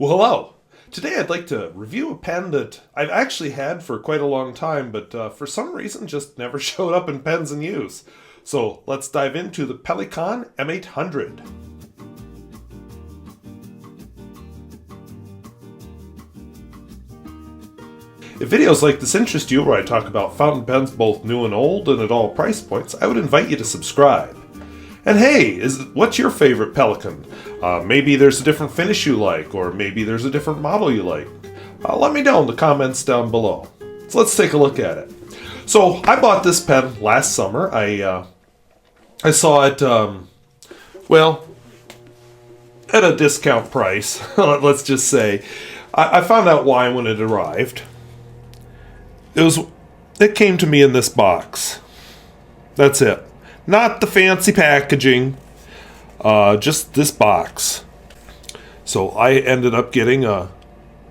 Well, hello. Today I'd like to review a pen that I've actually had for quite a long time, but for some reason just never showed up in pens in use. So let's dive into the Pelikan m800. If videos like this interest you, where I talk about fountain pens both new and old and at all price points, I would invite you to subscribe. And hey, what's your favorite Pelikan? Maybe there's a different finish you like, or maybe there's a different model you like. Let me know in the comments down below. So let's take a look at it. So I bought this pen last summer. I saw it, at a discount price, let's just say. I found out why when it arrived. It came to me in this box. That's it. Not the fancy packaging, just this box. So I ended up getting a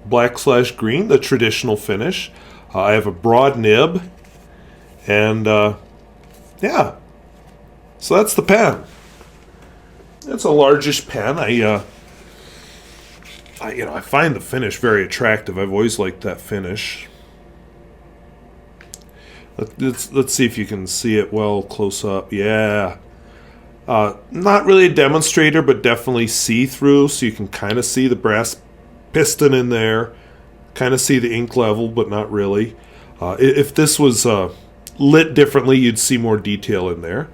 black/green, the traditional finish. I have a broad nib, and yeah. So that's the pen. It's a largish pen. I find the finish very attractive. I've always liked that finish. Let's see if you can see it well close up. Yeah. Not really a demonstrator, but definitely see-through, so you can kind of see the brass piston in there. Kind of see the ink level, but not really. If this was lit differently, you'd see more detail in there.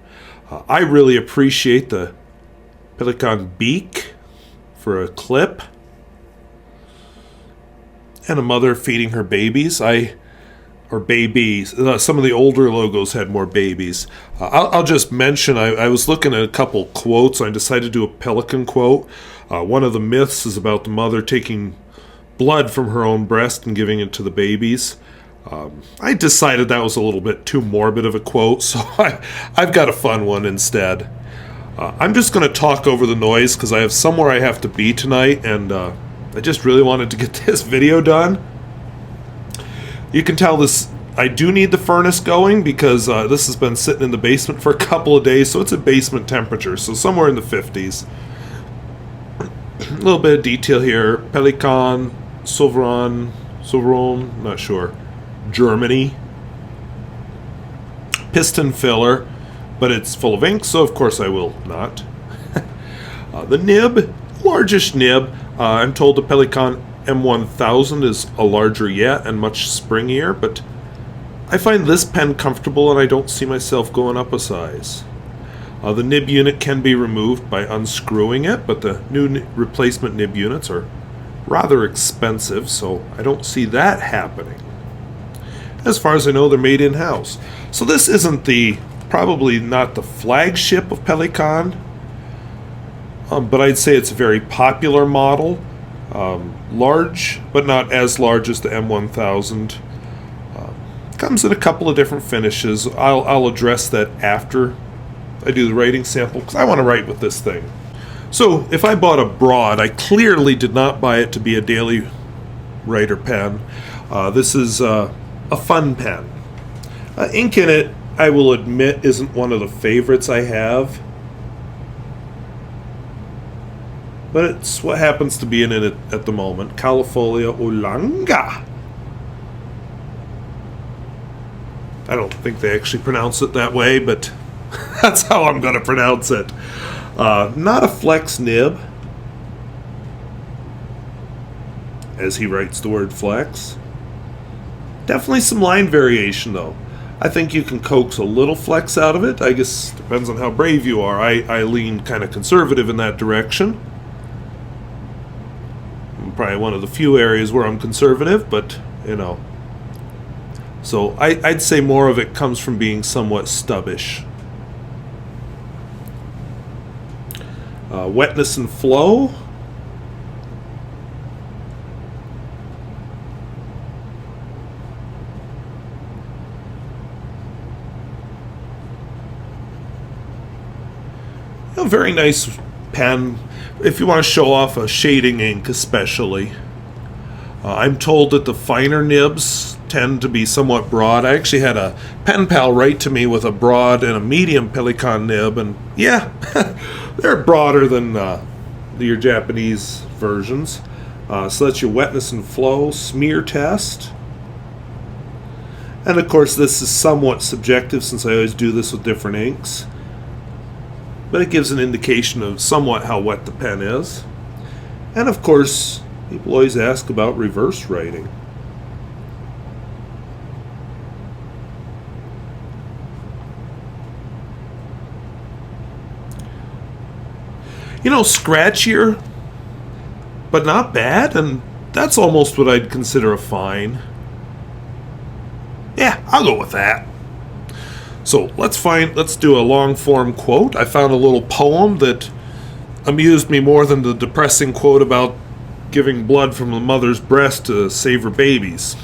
I really appreciate the Pelikan beak for a clip. And a mother feeding her babies. Or babies. Some of the older logos had more babies. I'll just mention, I was looking at a couple quotes. I decided to do a Pelikan quote. One of the myths is about the mother taking blood from her own breast and giving it to the babies. I decided that was a little bit too morbid of a quote, so I've got a fun one instead. I'm just going to talk over the noise because I have somewhere I have to be tonight, and I just really wanted to get this video done. You can tell I do need the furnace going because this has been sitting in the basement for a couple of days, so it's at basement temperature, so somewhere in the 50s. A little bit of detail here. Pelikan, Sovereign, not sure. Germany. Piston filler, but it's full of ink, so of course I will not. The nib, largish nib. I'm told the Pelikan m800 is a larger yet and much springier, but I find this pen comfortable and I don't see myself going up a size. The nib unit can be removed by unscrewing it, but the new replacement nib units are rather expensive, so I don't see that happening. As far as I know, they're made in-house. So this isn't probably not the flagship of Pelikan, but I'd say it's a very popular model. Large, but not as large as the m800. Comes in a couple of different finishes. I'll address that after I do the writing sample, because I want to write with this thing. So, if I bought a broad, I clearly did not buy it to be a daily writer pen. This is a fun pen. Ink in it, I will admit, isn't one of the favorites I have. But it's what happens to be in it at the moment. Califolia Olanga. I don't think they actually pronounce it that way, but that's how I'm going to pronounce it. Not a flex nib, as he writes the word flex. Definitely some line variation, though. I think you can coax a little flex out of it. I guess depends on how brave you are. I lean kind of conservative in that direction. Probably one of the few areas where I'm conservative, but, So I'd say more of it comes from being somewhat stubbish. Wetness and flow. A very nice pen. If you want to show off a shading ink especially. I'm told that the finer nibs tend to be somewhat broad. I actually had a pen pal write to me with a broad and a medium Pelikan nib, and yeah, they're broader than your Japanese versions. So that's your wetness and flow smear test. And of course this is somewhat subjective since I always do this with different inks. But it gives an indication of somewhat how wet the pen is. And of course, people always ask about reverse writing. You know, scratchier, but not bad, and that's almost what I'd consider a fine. Yeah, I'll go with that. So let's do a long form quote. I found a little poem that amused me more than the depressing quote about giving blood from the mother's breast to save her babies.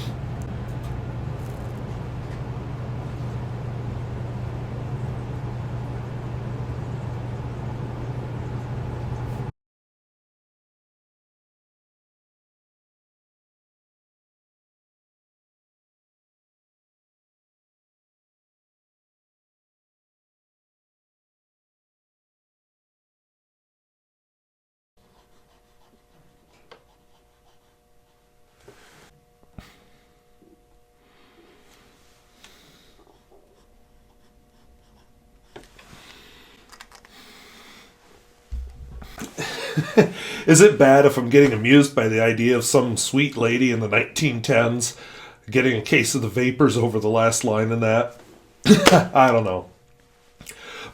Is it bad if I'm getting amused by the idea of some sweet lady in the 1910s getting a case of the vapors over the last line in that? I don't know.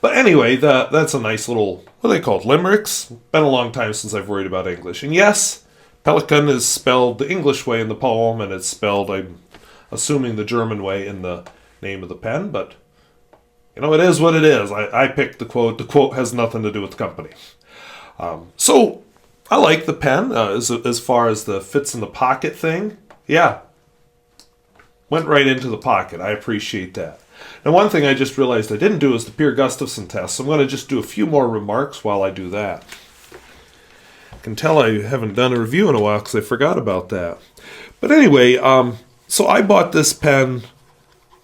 But anyway, that's a nice little, what are they called, limericks? Been a long time since I've worried about English. And yes, pelican is spelled the English way in the poem, and it's spelled, I'm assuming, the German way in the name of the pen, but, you know, it is what it is. I picked the quote. The quote has nothing to do with the company. So, I like the pen as far as the fits in the pocket thing. Yeah, went right into the pocket. I appreciate that. And one thing I just realized I didn't do is the Pierre Gustafson test, so I'm going to just do a few more remarks while I do that. I can tell I haven't done a review in a while because I forgot about that. But anyway, so I bought this pen.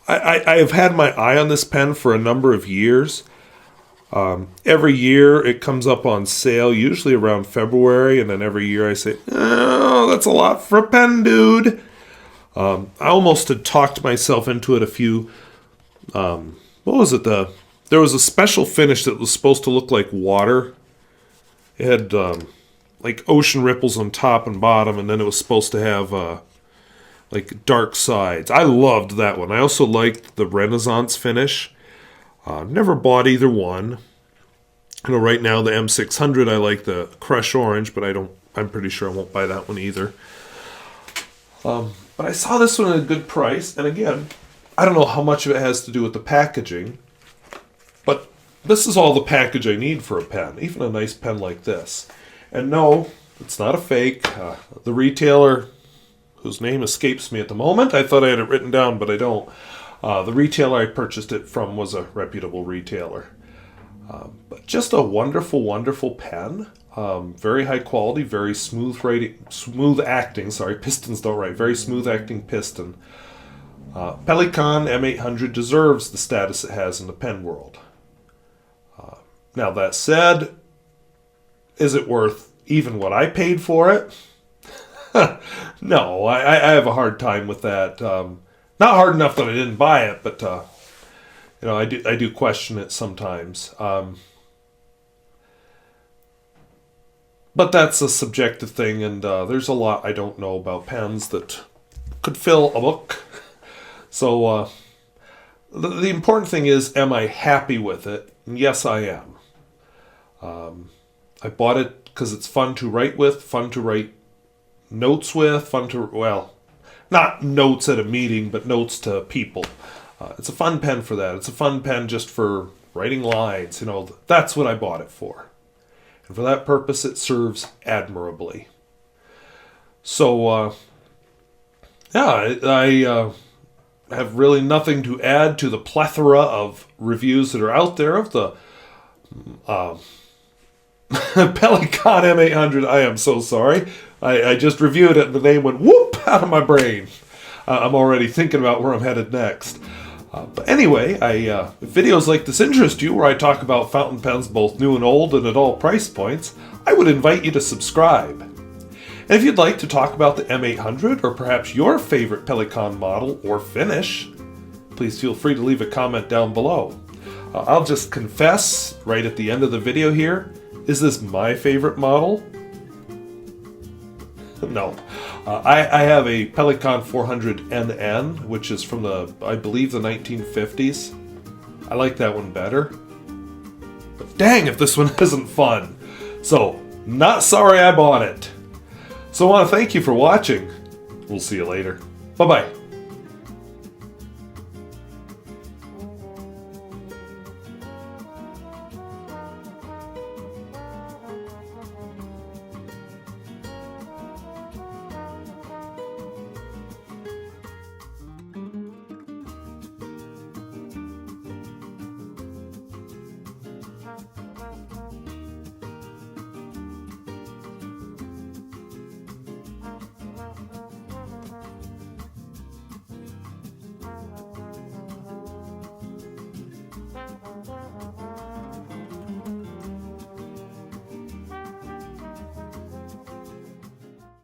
I have had my eye on this pen for a number of years. Every year it comes up on sale, usually around February, and then every year I say, oh, that's a lot for a pen, dude. I almost had talked myself into it a few. What was it? There was a special finish that was supposed to look like water. It had like ocean ripples on top and bottom, and then it was supposed to have like dark sides. I loved that one. I also liked the Renaissance finish. Never bought either one. You know, right now the m600, I like the Crush Orange, but I'm pretty sure I won't buy that one either. But I saw this one at a good price, and again, I don't know how much of it has to do with the packaging, but this is all the package I need for a pen, even a nice pen like this. And no, it's not a fake. The retailer, whose name escapes me at the moment, I thought I had it written down, but I don't. The retailer I purchased it from was a reputable retailer. But just a wonderful, wonderful pen. Very high quality, very smooth acting. Pistons don't write. Very smooth acting piston. Pelikan m800 deserves the status it has in the pen world. Now that said, is it worth even what I paid for it? No, I have a hard time with that. Not hard enough that I didn't buy it, but you know, I do question it sometimes. But that's a subjective thing, and there's a lot I don't know about pens that could fill a book. So the important thing is, am I happy with it? And yes, I am. I bought it because it's fun to write with, fun to write notes with, not notes at a meeting, but notes to people. It's a fun pen for that. It's a fun pen just for writing lines. You know, that's what I bought it for. And for that purpose, it serves admirably. So, I have really nothing to add to the plethora of reviews that are out there of the Pelikan m800. I am so sorry. I just reviewed it and the name went whoop out of my brain. I'm already thinking about where I'm headed next. But anyway, if videos like this interest you, where I talk about fountain pens both new and old and at all price points, I would invite you to subscribe. And if you'd like to talk about the M800 or perhaps your favorite Pelikan model or finish, please feel free to leave a comment down below. I'll just confess right at the end of the video here, is this my favorite model? No. I have a Pelikan 400NN, which is from I believe the 1950s. I like that one better. But dang if this one isn't fun. So, not sorry I bought it. So I want to thank you for watching. We'll see you later. Bye-bye.